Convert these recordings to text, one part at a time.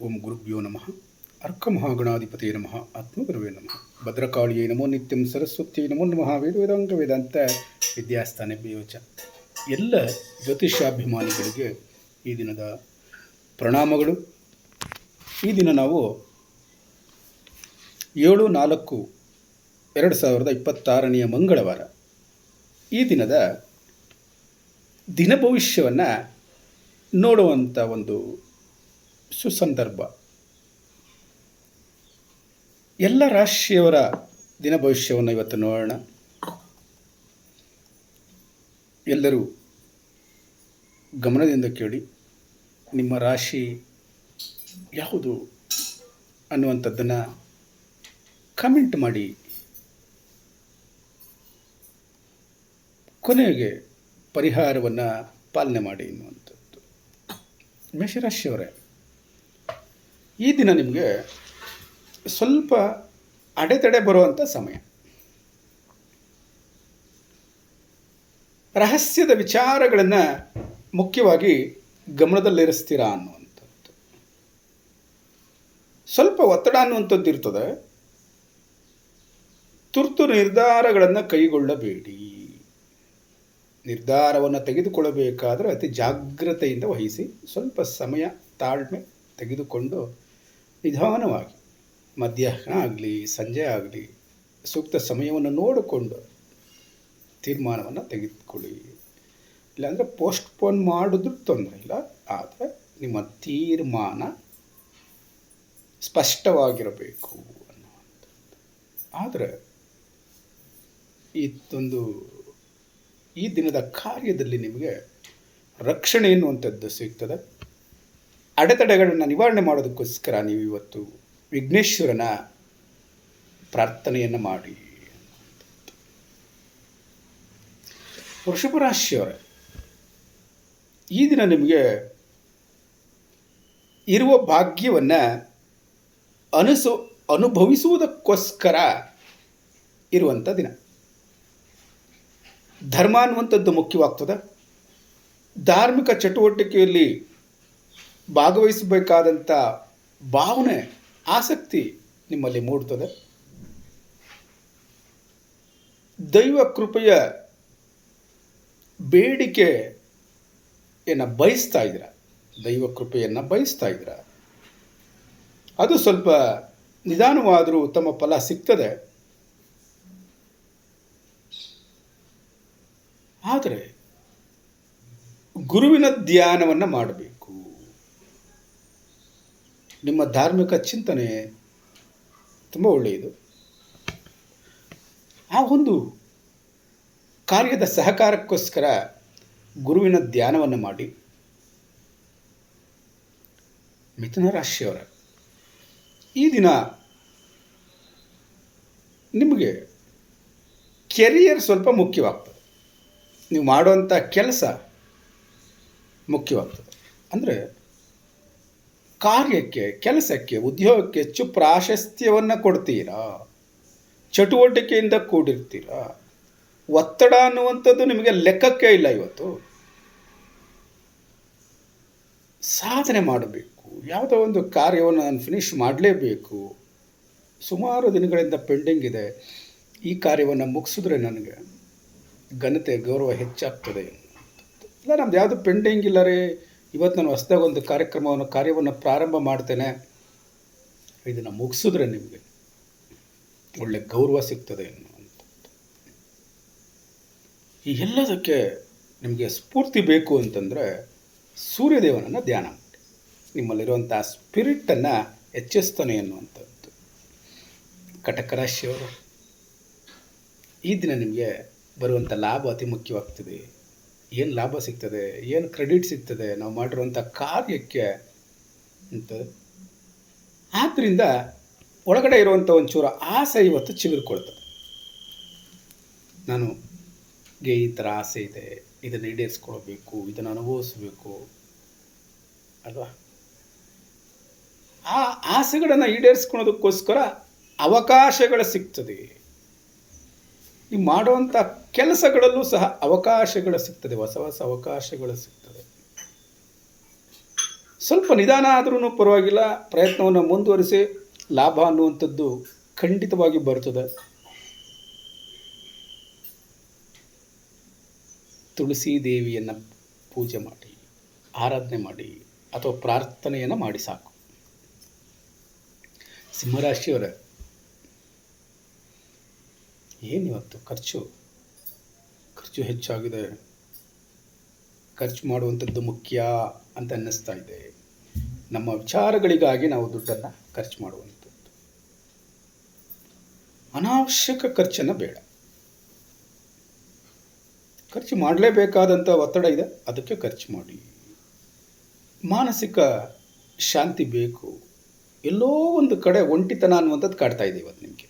ಓಂ ಗುರುಭ್ಯೋ ನಮಃ. ಅರ್ಕಮಹಾಗಣಾಧಿಪತಿಯೇ ನಮಃ. ಆತ್ಮಗುರುವೇ ನಮಃ. ಭದ್ರಕಾಳಿಯೇ ನಮೋ ನಿತ್ಯಂ. ಸರಸ್ವತಿ ನಮೋ ನಮಃ. ವೇದಾಂಗ ವೇದಾಂತ ವಿದ್ಯಾಸ್ಥಾನೆ ಬಿಯೋಚ. ಎಲ್ಲ ಜ್ಯೋತಿಷಾಭಿಮಾನಿಗಳಿಗೆ ಈ ದಿನದ ಪ್ರಣಾಮಗಳು. ಈ ದಿನ ನಾವು 7/4/2026 ಮಂಗಳವಾರ ಈ ದಿನದ ದಿನ ಭವಿಷ್ಯವನ್ನು ನೋಡುವಂಥ ಒಂದು ಸುಸಂದರ್ಭ. ಎಲ್ಲ ರಾಶಿಯವರ ದಿನ ಭವಿಷ್ಯವನ್ನು ಇವತ್ತು ನೋಡೋಣ. ಎಲ್ಲರೂ ಗಮನದಿಂದ ಕೇಳಿ. ನಿಮ್ಮ ರಾಶಿ ಯಾವುದು ಅನ್ನುವಂಥದ್ದನ್ನು ಕಮೆಂಟ್ ಮಾಡಿ. ಕೊನೆಗೆ ಪರಿಹಾರವನ್ನು ಪಾಲನೆ ಮಾಡಿ ಎನ್ನುವಂಥದ್ದು. ಮೇಷರಾಶಿಯವರೇ, ಈ ದಿನ ನಿಮಗೆ ಸ್ವಲ್ಪ ಅಡೆತಡೆ ಬರುವಂಥ ಸಮಯ. ರಹಸ್ಯದ ವಿಚಾರಗಳನ್ನು ಮುಖ್ಯವಾಗಿ ಗಮನದಲ್ಲಿರಿಸ್ತೀರಾ ಅನ್ನುವಂಥದ್ದು. ಸ್ವಲ್ಪ ಒತ್ತಡ ಅನ್ನುವಂಥದ್ದು ಇರ್ತದೆ. ತುರ್ತು ನಿರ್ಧಾರಗಳನ್ನು ಕೈಗೊಳ್ಳಬೇಡಿ. ನಿರ್ಧಾರವನ್ನು ತೆಗೆದುಕೊಳ್ಳಬೇಕಾದರೆ ಅತಿ ಜಾಗ್ರತೆಯಿಂದ ವಹಿಸಿ. ಸ್ವಲ್ಪ ಸಮಯ ತಾಳ್ಮೆ ತೆಗೆದುಕೊಂಡು ನಿಧಾನವಾಗಿ ಮಧ್ಯಾಹ್ನ ಆಗಲಿ ಸಂಜೆ ಆಗಲಿ ಸೂಕ್ತ ಸಮಯವನ್ನು ನೋಡಿಕೊಂಡು ತೀರ್ಮಾನವನ್ನು ತೆಗೆದುಕೊಳ್ಳಿ. ಇಲ್ಲಾಂದರೆ ಪೋಸ್ಟ್ಪೋನ್ ಮಾಡಿದ್ರೂ ತೊಂದರೆ ಇಲ್ಲ. ಆದರೆ ನಿಮ್ಮ ತೀರ್ಮಾನ ಸ್ಪಷ್ಟವಾಗಿರಬೇಕು ಅನ್ನುವಂಥದ್ದು. ಆದರೆ ಈ ದಿನದ ಕಾರ್ಯದಲ್ಲಿ ನಿಮಗೆ ರಕ್ಷಣೆ ಎನ್ನುವಂಥದ್ದು ಸಿಗ್ತದೆ. ಅಡೆತಡೆಗಳನ್ನು ನಿವಾರಣೆ ಮಾಡೋದಕ್ಕೋಸ್ಕರ ನೀವು ಇವತ್ತು ವಿಘ್ನೇಶ್ವರನ ಪ್ರಾರ್ಥನೆಯನ್ನು ಮಾಡಿ. ವೃಷಭ ರಾಶಿಯವರೇ, ಈ ದಿನ ನಿಮಗೆ ಇರುವ ಭಾಗ್ಯವನ್ನು ಅನುಭವಿಸುವುದಕ್ಕೋಸ್ಕರ ಇರುವಂಥ ದಿನ. ಧರ್ಮ ಅನ್ನುವಂಥದ್ದು ಮುಖ್ಯವಾಗ್ತದೆ. ಧಾರ್ಮಿಕ ಚಟುವಟಿಕೆಯಲ್ಲಿ ಭಾಗವಹಿಸಬೇಕಾದಂಥ ಭಾವನೆ, ಆಸಕ್ತಿ ನಿಮ್ಮಲ್ಲಿ ಮೂಡ್ತದೆ. ದೈವ ಕೃಪೆಯ ಬೇಡಿಕೆಯನ್ನು ಬಯಸ್ತಾ ಇದ್ದೀರ. ದೈವ ಕೃಪೆಯನ್ನು ಬಯಸ್ತಾ ಇದ್ದೀರ. ಅದು ಸ್ವಲ್ಪ ನಿಧಾನವಾದರೂ ಉತ್ತಮ ಫಲ ಸಿಗ್ತದೆ. ಆದರೆ ಗುರುವಿನ ಧ್ಯಾನವನ್ನು ಮಾಡಬೇಕು. ನಿಮ್ಮ ಧಾರ್ಮಿಕ ಚಿಂತನೆ ತುಂಬ ಒಳ್ಳೆಯದು. ಆ ಒಂದು ಕಾರ್ಯದ ಸಹಕಾರಕ್ಕೋಸ್ಕರ ಗುರುವಿನ ಧ್ಯಾನವನ್ನು ಮಾಡಿ. ಮಿಥುನ ರಾಶಿಯವರ, ಈ ದಿನ ನಿಮಗೆ ಕೆರಿಯರ್ ಸ್ವಲ್ಪ ಮುಖ್ಯವಾಗ್ತದೆ. ನೀವು ಮಾಡುವಂಥ ಕೆಲಸ ಮುಖ್ಯವಾಗ್ತದೆ. ಅಂದರೆ ಕಾರ್ಯಕ್ಕೆ, ಕೆಲಸಕ್ಕೆ, ಉದ್ಯೋಗಕ್ಕೆ ಹೆಚ್ಚು ಪ್ರಾಶಸ್ತ್ಯವನ್ನು ಕೊಡ್ತೀರಾ. ಚಟುವಟಿಕೆಯಿಂದ ಕೂಡಿರ್ತೀರಾ. ಒತ್ತಡ ಅನ್ನುವಂಥದ್ದು ನಿಮಗೆ ಲೆಕ್ಕಕ್ಕೆ ಇಲ್ಲ. ಇವತ್ತು ಸಾಧನೆ ಮಾಡಬೇಕು. ಯಾವುದೋ ಒಂದು ಕಾರ್ಯವನ್ನು ನಾನು ಫಿನಿಷ್ ಮಾಡಲೇಬೇಕು. ಸುಮಾರು ದಿನಗಳಿಂದ ಪೆಂಡಿಂಗ್ ಇದೆ. ಈ ಕಾರ್ಯವನ್ನು ಮುಗಿಸಿದ್ರೆ ನನಗೆ ಘನತೆ, ಗೌರವ ಹೆಚ್ಚಾಗ್ತದೆ. ಇಲ್ಲ, ನಮ್ದು ಯಾವುದು ಪೆಂಡಿಂಗ್ ಇಲ್ಲ ರೀ, ಇವತ್ತು ನಾನು ಹೊಸದಾಗಿ ಒಂದು ಕಾರ್ಯವನ್ನು ಪ್ರಾರಂಭ ಮಾಡ್ತೇನೆ, ಇದನ್ನು ಮುಗಿಸಿದ್ರೆ ನಿಮಗೆ ಒಳ್ಳೆ ಗೌರವ ಸಿಗ್ತದೆ ಅನ್ನುವಂಥದ್ದು. ಈ ಎಲ್ಲದಕ್ಕೆ ನಿಮಗೆ ಸ್ಫೂರ್ತಿ ಬೇಕು ಅಂತಂದರೆ ಸೂರ್ಯದೇವನನ್ನು ಧ್ಯಾನ ಮಾಡಿ. ನಿಮ್ಮಲ್ಲಿರುವಂಥ ಸ್ಪಿರಿಟನ್ನು ಹೆಚ್ಚಿಸ್ತಾನೆ ಅನ್ನುವಂಥದ್ದು. ಕಟಕ ರಾಶಿಯವರು, ಈ ದಿನ ನಿಮಗೆ ಬರುವಂಥ ಲಾಭ ಅತಿ ಮುಖ್ಯವಾಗ್ತದೆ. ಏನು ಲಾಭ ಸಿಗ್ತದೆ, ಏನು ಕ್ರೆಡಿಟ್ ಸಿಗ್ತದೆ ನಾವು ಮಾಡಿರುವಂಥ ಕಾರ್ಯಕ್ಕೆ ಅಂತ. ಆದ್ದರಿಂದ ಒಳಗಡೆ ಇರುವಂಥ ಒಂಚೂರು ಆಸೆ ಇವತ್ತು ಚಿಗುರ್ಕೊಳ್ತದೆ. ನನಗೆ ಈ ಥರ ಆಸೆ ಇದೆ, ಇದನ್ನು ಈಡೇರಿಸ್ಕೊಳ್ಬೇಕು, ಇದನ್ನು ಅನುಭವಿಸ್ಬೇಕು ಅಲ್ವಾ. ಆ ಆಸೆಗಳನ್ನು ಈಡೇರಿಸ್ಕೊಳೋದಕ್ಕೋಸ್ಕರ ಅವಕಾಶಗಳು ಸಿಗ್ತದೆ. ನೀವು ಮಾಡುವಂಥ ಕೆಲಸಗಳಲ್ಲೂ ಸಹ ಅವಕಾಶಗಳು ಸಿಗ್ತದೆ. ಹೊಸ ಹೊಸ ಅವಕಾಶಗಳು ಸಿಗ್ತದೆ. ಸ್ವಲ್ಪ ನಿಧಾನ ಆದ್ರೂ ಪರವಾಗಿಲ್ಲ, ಪ್ರಯತ್ನವನ್ನು ಮುಂದುವರಿಸಿ. ಲಾಭ ಅನ್ನುವಂಥದ್ದು ಖಂಡಿತವಾಗಿ ಬರ್ತದೆ. ತುಳಸಿ ದೇವಿಯನ್ನು ಪೂಜೆ ಮಾಡಿ, ಆರಾಧನೆ ಮಾಡಿ ಅಥವಾ ಪ್ರಾರ್ಥನೆಯನ್ನು ಮಾಡಿ ಸಾಕು. ಸಿಂಹರಾಶಿಯವರೇ, ಏನಿವತ್ತು ಖರ್ಚು ಹೆಚ್ಚಾಗಿದೆ. ಖರ್ಚು ಮಾಡುವಂಥದ್ದು ಮುಖ್ಯ ಅಂತ ಅನ್ನಿಸ್ತಾ ಇದೆ. ನಮ್ಮ ವಿಚಾರಗಳಿಗಾಗಿ ನಾವು ದುಡ್ಡನ್ನು ಖರ್ಚು ಮಾಡುವಂಥದ್ದು. ಅನಾವಶ್ಯಕ ಖರ್ಚನ್ನು ಬೇಡ. ಖರ್ಚು ಮಾಡಲೇಬೇಕಾದಂಥ ಒತ್ತಡ ಇದೆ, ಅದಕ್ಕೆ ಖರ್ಚು ಮಾಡಿ. ಮಾನಸಿಕ ಶಾಂತಿ ಬೇಕು. ಎಲ್ಲೋ ಒಂದು ಕಡೆ ಒಂಟಿತನ ಅನ್ನುವಂಥದ್ದು ಕಾಡ್ತಾ ಇದೆ ಇವತ್ತು ನಿಮಗೆ.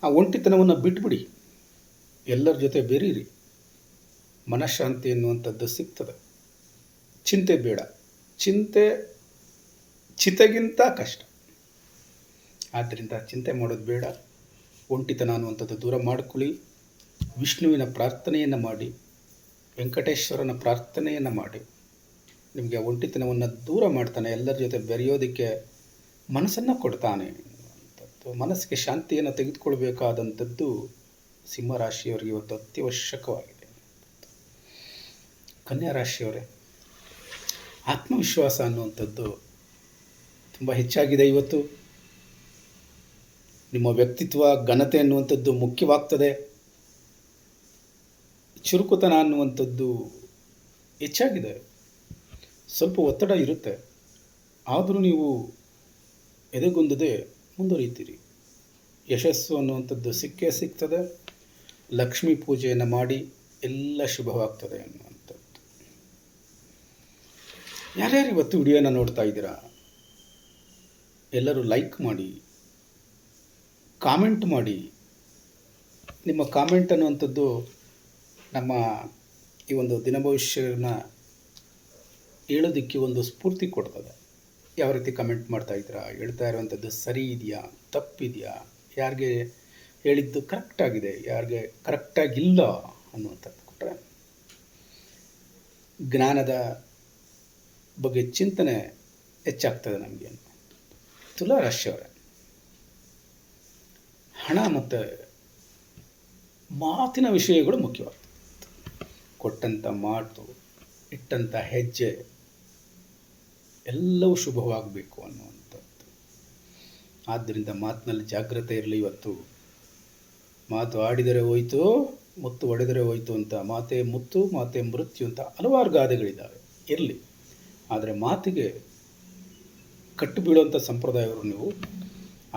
ಆ ಒಂಟಿತನವನ್ನು ಬಿಟ್ಬಿಡಿ, ಎಲ್ಲರ ಜೊತೆ ಬೆರೀರಿ. ಮನಃಶಾಂತಿ ಎನ್ನುವಂಥದ್ದು ಸಿಗ್ತದೆ. ಚಿಂತೆ ಬೇಡ. ಚಿಂತೆ ಚಿತೆಗಿಂತ ಕಷ್ಟ. ಆದ್ದರಿಂದ ಚಿಂತೆ ಮಾಡೋದು ಬೇಡ. ಒಂಟಿತನ ಅನ್ನುವಂಥದ್ದು ದೂರ ಮಾಡಿಕೊಳ್ಳಿ. ವಿಷ್ಣುವಿನ ಪ್ರಾರ್ಥನೆಯನ್ನು ಮಾಡಿ, ವೆಂಕಟೇಶ್ವರನ ಪ್ರಾರ್ಥನೆಯನ್ನು ಮಾಡಿ. ನಿಮಗೆ ಒಂಟಿತನವನ್ನು ದೂರ ಮಾಡ್ತಾನೆ, ಎಲ್ಲರ ಜೊತೆ ಬೆರೆಯೋದಕ್ಕೆ ಮನಸ್ಸನ್ನು ಕೊಡ್ತಾನೆ ಅನ್ನುವಂಥದ್ದು. ಮನಸ್ಸಿಗೆ ಶಾಂತಿಯನ್ನು ತೆಗೆದುಕೊಳ್ಬೇಕಾದಂಥದ್ದು ಸಿಂಹರಾಶಿಯವರಿಗೆ ಇವತ್ತು ಅತ್ಯವಶ್ಯಕವಾಗಿದೆ. ಕನ್ಯಾ ರಾಶಿಯವರೇ, ಆತ್ಮವಿಶ್ವಾಸ ಅನ್ನುವಂಥದ್ದು ತುಂಬ ಹೆಚ್ಚಾಗಿದೆ ಇವತ್ತು. ನಿಮ್ಮ ವ್ಯಕ್ತಿತ್ವ ಘನತೆ ಅನ್ನುವಂಥದ್ದು ಮುಖ್ಯವಾಗ್ತದೆ. ಚುರುಕುತನ ಅನ್ನುವಂಥದ್ದು ಹೆಚ್ಚಾಗಿದೆ. ಸ್ವಲ್ಪ ಒತ್ತಡ ಇರುತ್ತೆ, ಆದರೂ ನೀವು ಎದೆಗುಂದದೆ ಮುಂದುವರಿತೀರಿ. ಯಶಸ್ಸು ಅನ್ನುವಂಥದ್ದು ಸಿಕ್ಕೇ ಸಿಗ್ತದೆ. ಲಕ್ಷ್ಮೀ ಪೂಜೆಯನ್ನು ಮಾಡಿ, ಎಲ್ಲ ಶುಭವಾಗ್ತದೆ ಅನ್ನುವಂಥದ್ದು. ಯಾರ್ಯಾರು ಇವತ್ತು ವಿಡಿಯೋನ ನೋಡ್ತಾ ಇದ್ದೀರಾ, ಎಲ್ಲರೂ ಲೈಕ್ ಮಾಡಿ, ಕಾಮೆಂಟ್ ಮಾಡಿ. ನಿಮ್ಮ ಕಾಮೆಂಟ್ ಅನ್ನುವಂಥದ್ದು ನಮ್ಮ ಈ ಒಂದು ದಿನ ಭವಿಷ್ಯನ ಹೇಳೋದಕ್ಕೆ ಒಂದು ಸ್ಫೂರ್ತಿ ಕೊಡ್ತದೆ. ಯಾವ ರೀತಿ ಕಮೆಂಟ್ ಮಾಡ್ತಾ ಇದ್ದೀರಾ, ಹೇಳ್ತಾ ಇರುವಂಥದ್ದು ಸರಿ ಇದೆಯಾ, ತಪ್ಪಿದೆಯಾ, ಯಾರಿಗೆ ಹೇಳಿದ್ದು ಕರೆಕ್ಟಾಗಿದೆ, ಯಾರಿಗೆ ಕರೆಕ್ಟಾಗಿಲ್ಲ ಅನ್ನುವಂಥದ್ದು ಕೊಟ್ಟರೆ ಜ್ಞಾನದ ಬಗ್ಗೆ ಚಿಂತನೆ ಹೆಚ್ಚಾಗ್ತದೆ ನಮಗೆ. ತುಲಾ ರಾಶಿಯವರೇ, ಹಣ ಮತ್ತು ಮಾತಿನ ವಿಷಯಗಳು ಮುಖ್ಯವಾಗ್ತದೆ. ಕೊಟ್ಟಂಥ ಮಾತು, ಇಟ್ಟಂಥ ಹೆಜ್ಜೆ ಎಲ್ಲವೂ ಶುಭವಾಗಬೇಕು ಅನ್ನುವಂಥದ್ದು. ಆದ್ದರಿಂದ ಮಾತಿನಲ್ಲಿ ಜಾಗ್ರತೆ ಇರಲಿ. ಇವತ್ತು ಮಾತು ಆಡಿದರೆ ಹೋಯಿತು, ಮುತ್ತು ಒಡೆದರೆ ಹೋಯಿತು ಅಂತ, ಮಾತೇ ಮುತ್ತು ಮಾತೇ ಮೃತ್ಯು ಅಂತ ಹಲವಾರು ಗಾದೆಗಳಿದ್ದಾವೆ. ಇರಲಿ, ಆದರೆ ಮಾತಿಗೆ ಕಟ್ಟು ಬೀಳುವಂಥ ಸಂಪ್ರದಾಯವರು ನೀವು.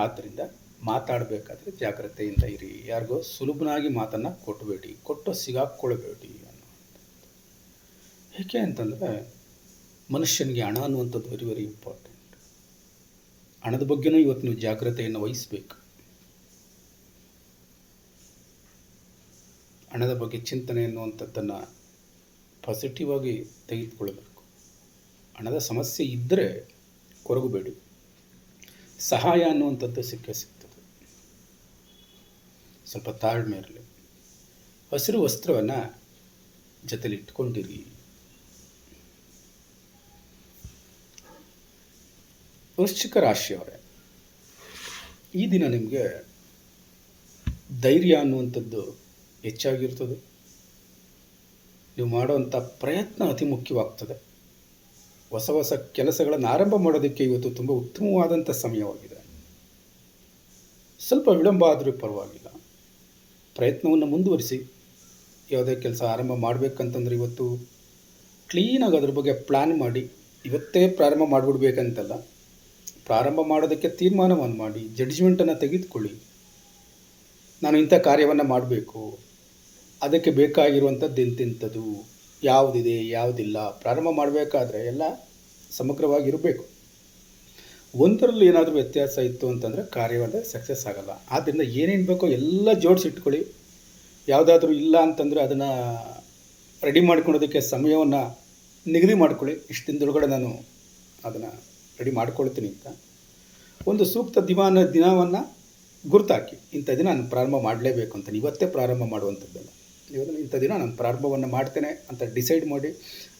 ಆದ್ದರಿಂದ ಮಾತಾಡಬೇಕಾದ್ರೆ ಜಾಗ್ರತೆಯಿಂದ ಇರಿ. ಯಾರಿಗೋ ಸುಲಭನಾಗಿ ಮಾತನ್ನು ಕೊಟ್ಟಬೇಡಿ, ಕೊಟ್ಟು ಸಿಗಾಕ್ಕೊಳ್ಬೇಡಿ ಅನ್ನೋವಂಥದ್ದು. ಏಕೆ ಅಂತಂದರೆ ಮನುಷ್ಯನಿಗೆ ಹಣ ಅನ್ನುವಂಥದ್ದು ವೆರಿ ವೆರಿ ಇಂಪಾರ್ಟೆಂಟ್. ಹಣದ ಬಗ್ಗೆನೂ ಇವತ್ತು ನೀವು ಜಾಗ್ರತೆಯನ್ನು ವಹಿಸಬೇಕು. ಹಣದ ಬಗ್ಗೆ ಚಿಂತನೆ ಎನ್ನುವಂಥದ್ದನ್ನು ಪಾಸಿಟಿವ್ ಆಗಿ ತೆಗೆದುಕೊಳ್ಳಬೇಕು. ಹಣದ ಸಮಸ್ಯೆ ಇದ್ದರೆ ಕೊರಗಬೇಡಿ. ಸಹಾಯ ಅನ್ನುವಂಥದ್ದು ಸಿಕ್ಕೇ ಸಿಗ್ತದೆ. ಸ್ವಲ್ಪ ತಾಳ್ಮೆ ಇರಲಿ. ಹಸಿರು ವಸ್ತ್ರವನ್ನು ಜೊತೆಲಿ ಇಟ್ಕೊಂಡಿರಿ. ವೃಶ್ಚಿಕ ರಾಶಿಯವರೇ, ಈ ದಿನ ನಿಮಗೆ ಧೈರ್ಯ ಅನ್ನುವಂಥದ್ದು ಹೆಚ್ಚಾಗಿರ್ತದೆ. ನೀವು ಮಾಡುವಂಥ ಪ್ರಯತ್ನ ಅತಿ ಮುಖ್ಯವಾಗ್ತದೆ. ಹೊಸ ಹೊಸ ಕೆಲಸಗಳನ್ನು ಆರಂಭ ಮಾಡೋದಕ್ಕೆ ಇವತ್ತು ತುಂಬ ಉತ್ತಮವಾದಂಥ ಸಮಯವಾಗಿದೆ. ಸ್ವಲ್ಪ ವಿಳಂಬ ಆದರೂ ಪರವಾಗಿಲ್ಲ, ಪ್ರಯತ್ನವನ್ನು ಮುಂದುವರಿಸಿ. ಯಾವುದೇ ಕೆಲಸ ಆರಂಭ ಮಾಡಬೇಕಂತಂದ್ರೆ ಇವತ್ತು ಕ್ಲೀನಾಗಿ ಅದ್ರ ಬಗ್ಗೆ ಪ್ಲ್ಯಾನ್ ಮಾಡಿ, ಇವತ್ತೇ ಪ್ರಾರಂಭ ಮಾಡಿಬಿಡ್ಬೇಕಂತಲ್ಲ, ಪ್ರಾರಂಭ ಮಾಡೋದಕ್ಕೆ ತೀರ್ಮಾನವನ್ನು ಮಾಡಿ, ಜಡ್ಜ್ಮೆಂಟನ್ನು ತೆಗೆದುಕೊಳ್ಳಿ. ನಾನು ಇಂಥ ಕಾರ್ಯವನ್ನು ಮಾಡಬೇಕು, ಅದಕ್ಕೆ ಬೇಕಾಗಿರುವಂಥದ್ದು ಇಂತಿಂಥದ್ದು, ಯಾವುದಿದೆ ಯಾವುದಿಲ್ಲ. ಪ್ರಾರಂಭ ಮಾಡಬೇಕಾದ್ರೆ ಎಲ್ಲ ಸಮಗ್ರವಾಗಿರಬೇಕು. ಒಂದರಲ್ಲಿ ಏನಾದರೂ ವ್ಯತ್ಯಾಸ ಇತ್ತು ಅಂತಂದರೆ ಕಾರ್ಯವಾದ ಸಕ್ಸಸ್ ಆಗಲ್ಲ. ಆದ್ದರಿಂದ ಏನೇನು ಬೇಕೋ ಎಲ್ಲ ಜೋಡಿಸಿಟ್ಕೊಳ್ಳಿ. ಯಾವುದಾದ್ರೂ ಇಲ್ಲ ಅಂತಂದರೆ ಅದನ್ನು ರೆಡಿ ಮಾಡ್ಕೊಳ್ಳೋದಕ್ಕೆ ಸಮಯವನ್ನು ನಿಗದಿ ಮಾಡ್ಕೊಳ್ಳಿ. ಇಷ್ಟು ದಿನದೊಳಗಡೆ ನಾನು ಅದನ್ನು ರೆಡಿ ಮಾಡ್ಕೊಳ್ತೀನಿ ಅಂತ ಒಂದು ಸೂಕ್ತ ದಿನವನ್ನು ಗುರುತಾಕಿ, ಇಂಥ ದಿನ ನಾನು ಪ್ರಾರಂಭ ಮಾಡಲೇಬೇಕು ಅಂತ. ಇವತ್ತೇ ಪ್ರಾರಂಭ ಮಾಡುವಂಥದ್ದಲ್ಲ, ಇವತ್ತು ಇಂಥ ದಿನ ನಾನು ಪ್ರಾರಂಭವನ್ನು ಮಾಡ್ತೇನೆ ಅಂತ ಡಿಸೈಡ್ ಮಾಡಿ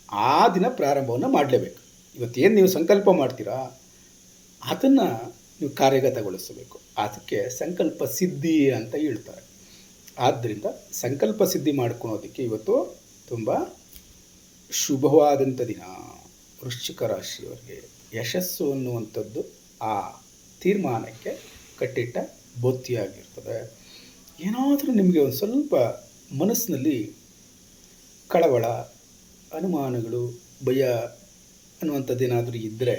ಆ ದಿನ ಪ್ರಾರಂಭವನ್ನು ಮಾಡಲೇಬೇಕು. ಇವತ್ತೇನು ನೀವು ಸಂಕಲ್ಪ ಮಾಡ್ತೀರಾ ಅದನ್ನು ನೀವು ಕಾರ್ಯಗತಗೊಳಿಸಬೇಕು. ಅದಕ್ಕೆ ಸಂಕಲ್ಪ ಸಿದ್ಧಿ ಅಂತ ಹೇಳ್ತಾರೆ. ಆದ್ದರಿಂದ ಸಂಕಲ್ಪ ಸಿದ್ಧಿ ಮಾಡ್ಕೊಳೋದಕ್ಕೆ ಇವತ್ತು ತುಂಬ ಶುಭವಾದಂಥ ದಿನ. ವೃಶ್ಚಿಕ ರಾಶಿಯವರಿಗೆ ಯಶಸ್ಸು ಅನ್ನುವಂಥದ್ದು ಆ ತೀರ್ಮಾನಕ್ಕೆ ಕಟ್ಟಿಟ್ಟ ಬೊತ್ತಿಯಾಗಿರ್ತದೆ. ಏನಾದರೂ ನಿಮಗೆ ಒಂದು ಸ್ವಲ್ಪ ಮನಸ್ಸಿನಲ್ಲಿ ಕಳವಳ, ಅನುಮಾನಗಳು, ಭಯ ಅನ್ನುವಂಥದ್ದೇನಾದರೂ ಇದ್ದರೆ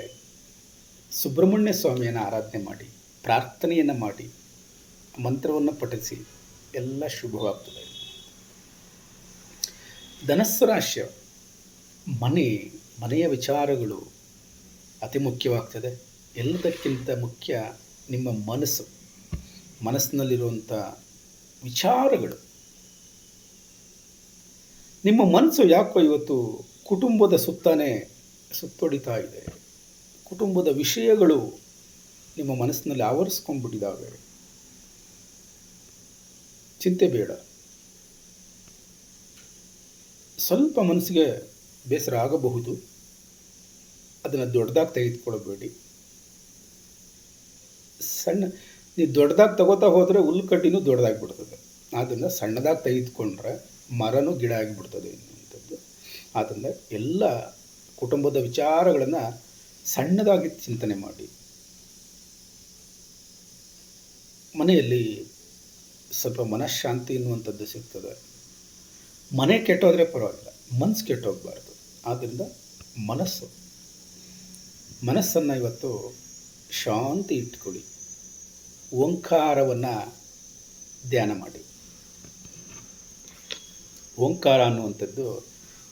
ಸುಬ್ರಹ್ಮಣ್ಯ ಸ್ವಾಮಿಯನ್ನು ಆರಾಧನೆ ಮಾಡಿ, ಪ್ರಾರ್ಥನೆಯನ್ನು ಮಾಡಿ, ಮಂತ್ರವನ್ನು ಪಠಿಸಿ, ಎಲ್ಲ ಶುಭವಾಗ್ತದೆ. ಧನಸ್ಸು ರಾಶಿಯ ಮನೆಯ ವಿಚಾರಗಳು ಅತಿ ಮುಖ್ಯವಾಗ್ತದೆ. ಎಲ್ಲದಕ್ಕಿಂತ ಮುಖ್ಯ ನಿಮ್ಮ ಮನಸ್ಸಿನಲ್ಲಿರುವಂಥ ವಿಚಾರಗಳು. ನಿಮ್ಮ ಮನಸ್ಸು ಯಾಕೋ ಇವತ್ತು ಕುಟುಂಬದ ಸುತ್ತಾನೆ ಸುತ್ತೊಡಿತಾ ಇದೆ. ಕುಟುಂಬದ ವಿಷಯಗಳು ನಿಮ್ಮ ಮನಸ್ಸಿನಲ್ಲಿ ಆವರಿಸ್ಕೊಂಡ್ಬಿಟ್ಟಿದ್ದಾವೆ. ಚಿಂತೆ ಬೇಡ. ಸ್ವಲ್ಪ ಮನಸ್ಸಿಗೆ ಬೇಸರ ಆಗಬಹುದು, ಅದನ್ನು ದೊಡ್ಡದಾಗಿ ತೆಗೆದುಕೊಳ್ಳಬೇಡಿ. ನೀವು ದೊಡ್ಡದಾಗಿ ತಗೋತಾ ಹೋದರೆ ಹುಲ್ಕಡ್ಡಿನೂ ದೊಡ್ಡದಾಗಿಬಿಡ್ತದೆ. ಅದನ್ನು ಸಣ್ಣದಾಗಿ ತೆಗೆದುಕೊಂಡ್ರೆ ಮರನೂ ಗಿಡ ಆಗಿಬಿಡ್ತದೆ ಎನ್ನುವಂಥದ್ದು. ಆದ್ದರಿಂದ ಎಲ್ಲ ಕುಟುಂಬದ ವಿಚಾರಗಳನ್ನು ಸಣ್ಣದಾಗಿ ಚಿಂತನೆ ಮಾಡಿ. ಮನೆಯಲ್ಲಿ ಸ್ವಲ್ಪ ಮನಃಶಾಂತಿ ಎನ್ನುವಂಥದ್ದು ಸಿಗ್ತದೆ. ಮನೆ ಕೆಟ್ಟೋದ್ರೆ ಪರವಾಗಿಲ್ಲ, ಮನಸ್ಸು ಕೆಟ್ಟೋಗಬಾರ್ದು. ಆದ್ದರಿಂದ ಮನಸ್ಸನ್ನು ಇವತ್ತು ಶಾಂತಿ ಇಟ್ಕೊಳ್ಳಿ. ಓಂಕಾರವನ್ನು ಧ್ಯಾನ ಮಾಡಿ. ಓಂಕಾರ ಅನ್ನುವಂಥದ್ದು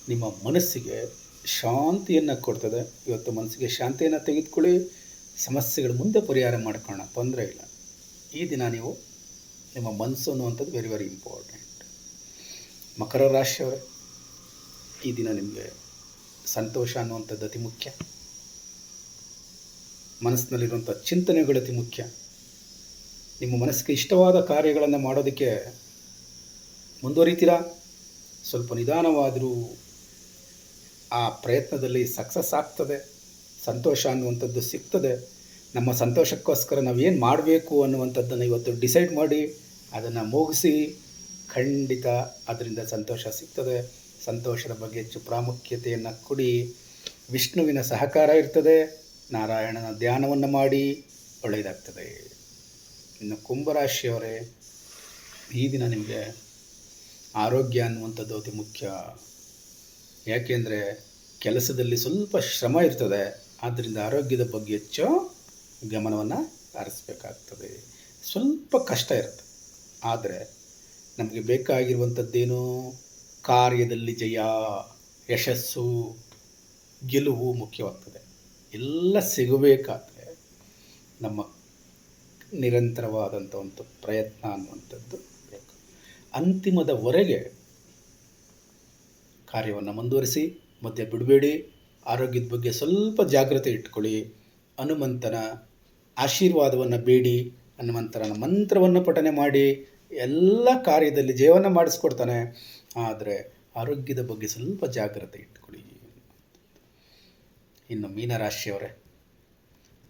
ನಿಮ್ಮ ಮನಸ್ಸಿಗೆ ಶಾಂತಿಯನ್ನು ಕೊಡ್ತದೆ. ಇವತ್ತು ಮನಸ್ಸಿಗೆ ಶಾಂತಿಯನ್ನು ತೆಗೆದುಕೊಳ್ಳಿ. ಸಮಸ್ಯೆಗಳು ಮುಂದೆ ಪರಿಹಾರ ಮಾಡ್ಕೊಳ್ಳೋಣ, ತೊಂದರೆ ಇಲ್ಲ. ಈ ದಿನ ನೀವು ನಿಮ್ಮ ಮನಸ್ಸು ಅನ್ನುವಂಥದ್ದು ವೆರಿ ವೆರಿ ಇಂಪಾರ್ಟೆಂಟ್. ಮಕರ ರಾಶಿಯವರೇ, ಈ ದಿನ ನಿಮಗೆ ಸಂತೋಷ ಅನ್ನುವಂಥದ್ದು ಅತಿ ಮುಖ್ಯ. ಮನಸ್ಸಿನಲ್ಲಿರುವಂಥ ಚಿಂತನೆಗಳು ಅತಿ ಮುಖ್ಯ. ನಿಮ್ಮ ಮನಸ್ಸಿಗೆ ಇಷ್ಟವಾದ ಕಾರ್ಯಗಳನ್ನು ಮಾಡೋದಕ್ಕೆ ಮುಂದುವರಿತೀರಾ. ಸ್ವಲ್ಪ ನಿಧಾನವಾದರೂ ಆ ಪ್ರಯತ್ನದಲ್ಲಿ ಸಕ್ಸಸ್ ಆಗ್ತದೆ. ಸಂತೋಷ ಅನ್ನುವಂಥದ್ದು ಸಿಗ್ತದೆ. ನಮ್ಮ ಸಂತೋಷಕ್ಕೋಸ್ಕರ ನಾವೇನು ಮಾಡಬೇಕು ಅನ್ನುವಂಥದ್ದನ್ನು ಇವತ್ತು ಡಿಸೈಡ್ ಮಾಡಿ ಅದನ್ನು ಮುಗಿಸಿ. ಖಂಡಿತ ಅದರಿಂದ ಸಂತೋಷ ಸಿಗ್ತದೆ. ಸಂತೋಷದ ಬಗ್ಗೆ ಹೆಚ್ಚು ಪ್ರಾಮುಖ್ಯತೆಯನ್ನು ಕೊಡಿ. ವಿಷ್ಣುವಿನ ಸಹಕಾರ ಇರ್ತದೆ. ನಾರಾಯಣನ ಧ್ಯಾನವನ್ನು ಮಾಡಿ, ಒಳ್ಳೆಯದಾಗ್ತದೆ. ಇನ್ನು ಕುಂಭರಾಶಿಯವರೇ, ಈ ದಿನ ನಿಮಗೆ ಆರೋಗ್ಯ ಅನ್ನುವಂಥದ್ದು ಅತಿ ಮುಖ್ಯ. ಯಾಕೆಂದರೆ ಕೆಲಸದಲ್ಲಿ ಸ್ವಲ್ಪ ಶ್ರಮ ಇರ್ತದೆ. ಆದ್ದರಿಂದ ಆರೋಗ್ಯದ ಬಗ್ಗೆ ಹೆಚ್ಚು ಗಮನವನ್ನು ಹರಿಸ್ಬೇಕಾಗ್ತದೆ. ಸ್ವಲ್ಪ ಕಷ್ಟ ಇರುತ್ತೆ, ಆದರೆ ನಮಗೆ ಬೇಕಾಗಿರುವಂಥದ್ದೇನು? ಕಾರ್ಯದಲ್ಲಿ ಜಯ, ಯಶಸ್ಸು, ಗೆಲುವು ಮುಖ್ಯವಾಗ್ತದೆ. ಎಲ್ಲ ಸಿಗಬೇಕಾದ್ರೆ ನಮ್ಮ ನಿರಂತರವಾದಂಥ ಒಂದು ಪ್ರಯತ್ನ ಅನ್ನುವಂಥದ್ದು ಬೇಕು. ಅಂತಿಮದವರೆಗೆ ಕಾರ್ಯವನ್ನು ಮುಂದುವರಿಸಿ, ಮಧ್ಯೆ ಬಿಡಬೇಡಿ. ಆರೋಗ್ಯದ ಬಗ್ಗೆ ಸ್ವಲ್ಪ ಜಾಗ್ರತೆ ಇಟ್ಕೊಳ್ಳಿ. ಹನುಮಂತನ ಆಶೀರ್ವಾದವನ್ನು ಬೇಡಿ, ಹನುಮಂತನ ಮಂತ್ರವನ್ನು ಪಠನೆ ಮಾಡಿ. ಎಲ್ಲ ಕಾರ್ಯದಲ್ಲಿ ಜಯವನ್ನು ಮಾಡಿಸ್ಕೊಡ್ತಾನೆ. ಆದರೆ ಆರೋಗ್ಯದ ಬಗ್ಗೆ ಸ್ವಲ್ಪ ಜಾಗ್ರತೆ ಇಟ್ಕೊಳ್ಳಿ. ಇನ್ನು ಮೀನರಾಶಿಯವರೇ,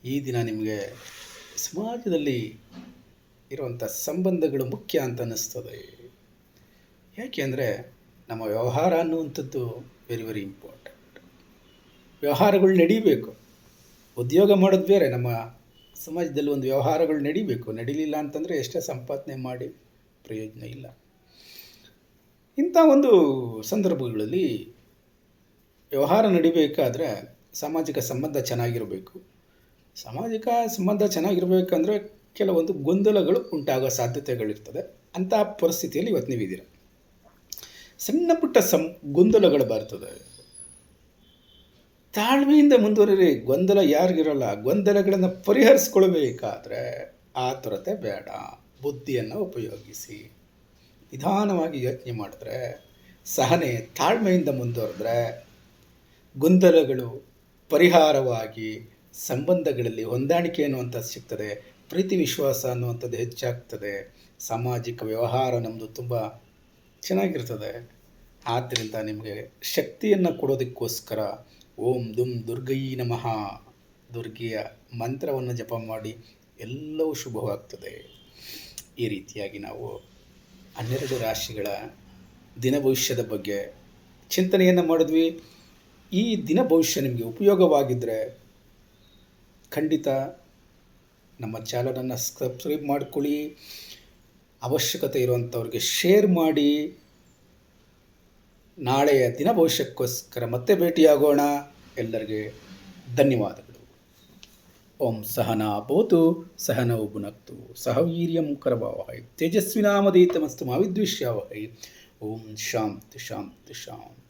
ಈ ದಿನ ನಿಮಗೆ ಸಮಾಜದಲ್ಲಿ ಇರುವಂಥ ಸಂಬಂಧಗಳು ಮುಖ್ಯ ಅಂತ ಅನ್ನಿಸ್ತದೆ. ಯಾಕೆಂದರೆ ನಮ್ಮ ವ್ಯವಹಾರ ಅನ್ನುವಂಥದ್ದು ವೆರಿ ವೆರಿ ಇಂಪಾರ್ಟೆಂಟ್. ವ್ಯವಹಾರಗಳು ನಡೀಬೇಕು. ಉದ್ಯೋಗ ಮಾಡೋದು ಬೇರೆ, ನಮ್ಮ ಸಮಾಜದಲ್ಲಿ ಒಂದು ವ್ಯವಹಾರಗಳು ನಡೀಬೇಕು. ನಡೀಲಿಲ್ಲ ಅಂತಂದರೆ ಎಷ್ಟೇ ಸಂಪಾದನೆ ಮಾಡಿ ಪ್ರಯೋಜನ ಇಲ್ಲ. ಇಂಥ ಒಂದು ಸಂದರ್ಭಗಳಲ್ಲಿ ವ್ಯವಹಾರ ನಡಿಬೇಕಾದ್ರೆ ಸಾಮಾಜಿಕ ಸಂಬಂಧ ಚೆನ್ನಾಗಿರಬೇಕು. ಸಾಮಾಜಿಕ ಸಂಬಂಧ ಚೆನ್ನಾಗಿರಬೇಕಂದ್ರೆ ಕೆಲವೊಂದು ಗೊಂದಲಗಳು ಉಂಟಾಗೋ ಸಾಧ್ಯತೆಗಳಿರ್ತದೆ. ಅಂಥ ಪರಿಸ್ಥಿತಿಯಲ್ಲಿ ಇವತ್ತು ನೀವಿದ್ದೀರ. ಸಣ್ಣ ಪುಟ್ಟ ಗೊಂದಲಗಳು ಬರ್ತದೆ. ತಾಳ್ಮೆಯಿಂದ ಮುಂದುವರಿರಿ. ಗೊಂದಲ ಯಾರಿಗಿರಲ್ಲ. ಗೊಂದಲಗಳನ್ನು ಪರಿಹರಿಸ್ಕೊಳ್ಬೇಕಾದ್ರೆ ಆತುರತೆ ಬೇಡ. ಬುದ್ಧಿಯನ್ನು ಉಪಯೋಗಿಸಿ ನಿಧಾನವಾಗಿ ಯೋಚನೆ ಮಾಡಿದ್ರೆ, ಸಹನೆ ತಾಳ್ಮೆಯಿಂದ ಮುಂದುವರೆದ್ರೆ ಗೊಂದಲಗಳು ಪರಿಹಾರವಾಗಿ ಸಂಬಂಧಗಳಲ್ಲಿ ಹೊಂದಾಣಿಕೆ ಅನ್ನುವಂಥದ್ದು ಸಿಗ್ತದೆ. ಪ್ರೀತಿ ವಿಶ್ವಾಸ ಅನ್ನುವಂಥದ್ದು ಹೆಚ್ಚಾಗ್ತದೆ. ಸಾಮಾಜಿಕ ವ್ಯವಹಾರ ನಮ್ಮದು ತುಂಬ ಚೆನ್ನಾಗಿರ್ತದೆ. ಆದ್ದರಿಂದ ನಿಮಗೆ ಶಕ್ತಿಯನ್ನು ಕೊಡೋದಕ್ಕೋಸ್ಕರ ಓಂ ದುಂ ದುರ್ಗೈ ನಮಃ ದುರ್ಗೆಯ ಮಂತ್ರವನ್ನು ಜಪ ಮಾಡಿ ಎಲ್ಲವೂ ಶುಭವಾಗ್ತದೆ. ಈ ರೀತಿಯಾಗಿ ನಾವು 12 ರಾಶಿಗಳ ದಿನ ಭವಿಷ್ಯದ ಬಗ್ಗೆ ಚಿಂತನೆಯನ್ನು ಮಾಡಿದ್ವಿ. ಈ ದಿನ ಭವಿಷ್ಯ ನಿಮಗೆ ಉಪಯೋಗವಾಗಿದ್ದರೆ ಖಂಡಿತ ನಮ್ಮ ಚಾನಲನ್ನು ಸಬ್ಸ್ಕ್ರೈಬ್ ಮಾಡಿಕೊಳ್ಳಿ. ಅವಶ್ಯಕತೆ ಇರುವಂಥವ್ರಿಗೆ ಶೇರ್ ಮಾಡಿ. ನಾಳೆಯ ದಿನ ಭವಿಷ್ಯಕ್ಕೋಸ್ಕರ ಮತ್ತೆ ಭೇಟಿಯಾಗೋಣ. ಎಲ್ಲರಿಗೆ ಧನ್ಯವಾದಗಳು. ಓಂ ಸಹನಾ ಭವತು ಸಹನೌ ಭುನಕ್ತು ಸಹ ವೀರ್ಯಂ ಕರವಾವಹೈ ತೇಜಸ್ವಿನಾಮಧೀತಮಸ್ತು ಮಾ ವಿದ್ವಿಷಾವಹೈ. ಓಂ ಶಾಂತಿ ಶಾಂತಿ ಶಾಂತಿ.